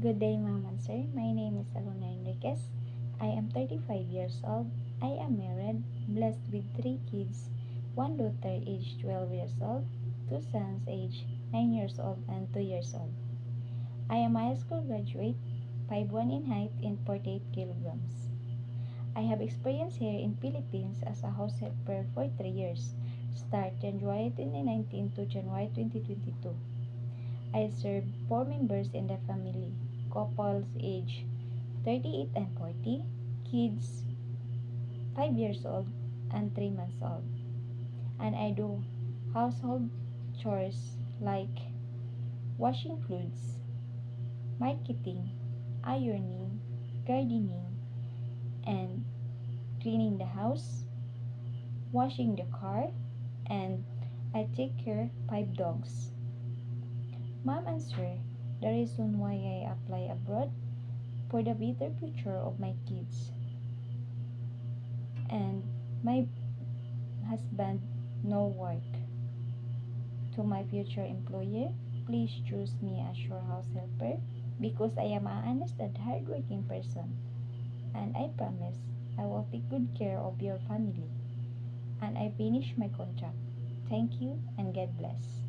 Good day, ma'am and sir. My name is Alona Enriquez. I am 35 years old. I am married, blessed with three kids, one daughter aged 12 years old, two sons aged 9 years old and 2 years old. I am a high school graduate, 5'1" in height and 48 kilograms. I have experience here in Philippines as a house helper for 3 years, start January 2019 to January 2022. I serve 4 members in the family, couples age 38 and 40, kids 5 years old and 3 months old. And I do household chores like washing clothes, marketing, ironing, gardening, and cleaning the house, washing the car, and I take care 5 dogs. Mom and sir, the reason why I apply abroad for the better future of my kids and my husband no work. To my future employer, please choose me as your house helper because I am an honest and hardworking person, and I promise I will take good care of your family and I finish my contract. Thank you and God bless.